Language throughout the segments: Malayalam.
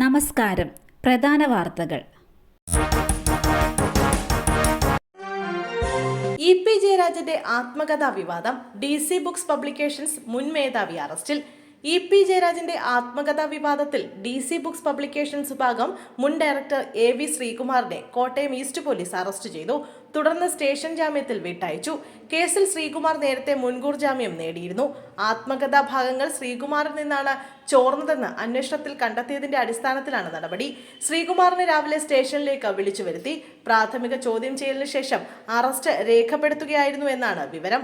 നമസ്കാരം. പ്രധാന വാർത്തകൾ. ഇ.പി. ജയരാജന്റെ ആത്മകഥാ വിവാദം. DC ബുക്സ് പബ്ലിക്കേഷൻസ് മുൻ മേധാവി അറസ്റ്റിൽ. ഇ.പി. ജയരാജന്റെ ആത്മകഥാ വിവാദത്തിൽ DC ബുക്സ് പബ്ലിക്കേഷൻസ് വിഭാഗം മുൻ ഡയറക്ടർ A.V. ശ്രീകുമാറിനെ കോട്ടയം ഈസ്റ്റ് പോലീസ് അറസ്റ്റ് ചെയ്തു. തുടർന്ന് സ്റ്റേഷൻ ജാമ്യത്തിൽ വിട്ടയച്ചു. കേസിൽ ശ്രീകുമാർ നേരത്തെ മുൻകൂർ ജാമ്യം നേടിയിരുന്നു. ആത്മകഥാ ഭാഗങ്ങൾ ശ്രീകുമാറിൽ നിന്നാണ് ചോർന്നതെന്ന് അന്വേഷണത്തിൽ കണ്ടെത്തിയതിന്റെ അടിസ്ഥാനത്തിലാണ് നടപടി. ശ്രീകുമാറിനെ രാവിലെ സ്റ്റേഷനിലേക്ക് വിളിച്ചു വരുത്തി. പ്രാഥമിക ചോദ്യം ചെയ്യലിന് ശേഷം അറസ്റ്റ് രേഖപ്പെടുത്തുകയായിരുന്നു എന്നാണ് വിവരം.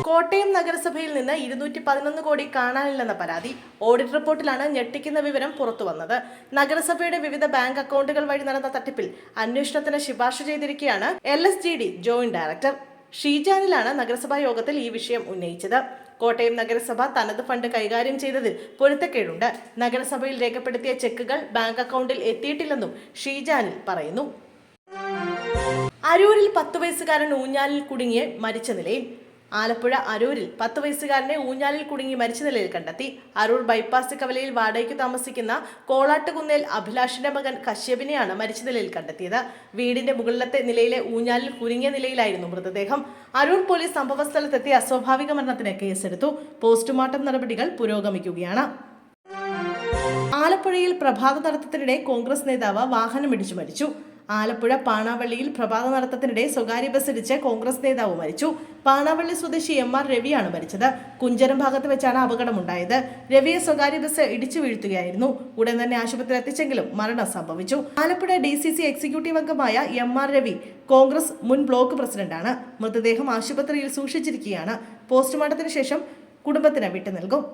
കോട്ടയം നഗരസഭയിൽ നിന്ന് 211 കോടി കാണാനില്ലെന്ന പരാതി. ഓഡിറ്റ് റിപ്പോർട്ടിലാണ് ഞെട്ടിക്കുന്ന വിവരം പുറത്തുവന്നത്. നഗരസഭയുടെ വിവിധ ബാങ്ക് അക്കൗണ്ടുകൾ വഴി നടന്ന തട്ടിപ്പിൽ അന്വേഷണത്തിന് ശുപാർശ ചെയ്തിരിക്കുകയാണ് LSGD ജോയിന്റ് ഡയറക്ടർ. ഷീജാനിലാണ് നഗരസഭാ യോഗത്തിൽ ഈ വിഷയം ഉന്നയിച്ചത്. കോട്ടയം നഗരസഭ തനത് ഫണ്ട് കൈകാര്യം ചെയ്തതിൽ പൊരുത്തക്കേടുണ്ട്. നഗരസഭയിൽ രേഖപ്പെടുത്തിയ ചെക്കുകൾ ബാങ്ക് അക്കൗണ്ടിൽ എത്തിയിട്ടില്ലെന്നും ഷീജാനിൽ പറയുന്നു. അരൂരിൽ 10 വയസ്സുകാരൻ ഊഞ്ഞാലിൽ കുടുങ്ങി മരിച്ച നിലയിൽ. ആലപ്പുഴ അരൂരിൽ 10 വയസ്സുകാരനെ ഊഞ്ഞാലിൽ കുടുങ്ങി മരിച്ച നിലയിൽ കണ്ടെത്തി. അരൂർ ബൈപ്പാസ് കവലയിൽ വാടകയ്ക്ക് താമസിക്കുന്ന കോളാട്ടുകുന്നേൽ അഭിലാഷിന്റെ മകൻ കശ്യപിനെയാണ് മരിച്ച നിലയിൽ കണ്ടെത്തിയത്. വീടിന്റെ മുകളിലത്തെ നിലയിലെ ഊഞ്ഞാലിൽ കുരുങ്ങിയ നിലയിലായിരുന്നു മൃതദേഹം. അരൂർ പോലീസ് സംഭവസ്ഥലത്തെത്തി അസ്വാഭാവിക മരണത്തിന് കേസെടുത്തു. പോസ്റ്റ്മോർട്ടം നടപടികൾ പുരോഗമിക്കുകയാണ്. ആലപ്പുഴയിൽ പ്രഭാത നടത്തത്തിനിടെ കോൺഗ്രസ് നേതാവ് വാഹനമിടിച്ചു മരിച്ചു. ആലപ്പുഴ പാണാവള്ളിയിൽ പ്രഭാത നടത്തത്തിനിടെ സ്വകാര്യ ബസ് ഇടിച്ച് കോൺഗ്രസ് നേതാവ് മരിച്ചു. പാണാവള്ളി സ്വദേശി MR രവിയാണ് മരിച്ചത്. കുഞ്ചരം ഭാഗത്ത് വെച്ചാണ് അപകടമുണ്ടായത്. രവിയെ സ്വകാര്യ ബസ് ഇടിച്ചു വീഴ്ത്തുകയായിരുന്നു. ഉടൻ തന്നെ ആശുപത്രിയിൽ എത്തിച്ചെങ്കിലും മരണം സംഭവിച്ചു. ആലപ്പുഴ DCC എക്സിക്യൂട്ടീവ് അംഗമായ MR രവി കോൺഗ്രസ് മുൻ ബ്ലോക്ക് പ്രസിഡന്റാണ്. മൃതദേഹം ആശുപത്രിയിൽ സൂക്ഷിച്ചിരിക്കുകയാണ്. പോസ്റ്റ്മോർട്ടത്തിന് ശേഷം കുടുംബത്തിന് വിട്ടു നൽകും.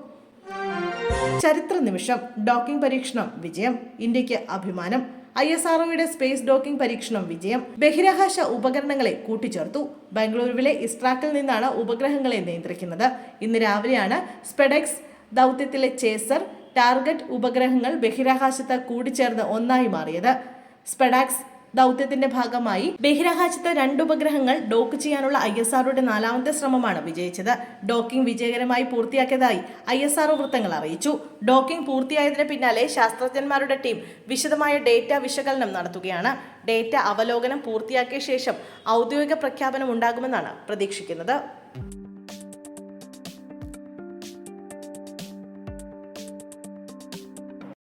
ചരിത്ര നിമിഷം. ഡോക്കിംഗ് പരീക്ഷണം വിജയം. ഇന്ത്യക്ക് അഭിമാനം. ISROയുടെ സ്പേസ് ഡോക്കിംഗ് പരീക്ഷണം വിജയം. ബഹിരാകാശ ഉപകരണങ്ങളെ കൂട്ടിച്ചേർത്തു. ബംഗളൂരുവിലെ ഇസ്ട്രാക്കിൽ നിന്നാണ് ഉപഗ്രഹങ്ങളെ നിയന്ത്രിക്കുന്നത്. ഇന്ന് രാവിലെയാണ് സ്പെഡെക്സ് ദൗത്യത്തിലെ ചേസർ, ടാർഗറ്റ് ഉപഗ്രഹങ്ങൾ ബഹിരാകാശത്ത് കൂടിച്ചേർന്ന് ഒന്നായി മാറിയത്. സ്പെഡാക്സ് ദൗത്യത്തിന്റെ ഭാഗമായി ബഹിരാകാശത്ത് 2 ഉപഗ്രഹങ്ങൾ ഡോക്ക് ചെയ്യാനുള്ള ISROയുടെ 4ാമത്തെ ശ്രമമാണ് വിജയിച്ചത്. ഡോക്കിംഗ് വിജയകരമായി പൂർത്തിയാക്കിയതായി ISRO വൃത്തങ്ങൾ അറിയിച്ചു. ഡോക്കിംഗ് പൂർത്തിയായതിന് പിന്നാലെ ശാസ്ത്രജ്ഞന്മാരുടെ ടീം വിശദമായ ഡേറ്റ വിശകലനം നടത്തുകയാണ്. ഡേറ്റ അവലോകനം പൂർത്തിയാക്കിയ ശേഷം ഔദ്യോഗിക പ്രഖ്യാപനം ഉണ്ടാകുമെന്നാണ് പ്രതീക്ഷിക്കുന്നത്.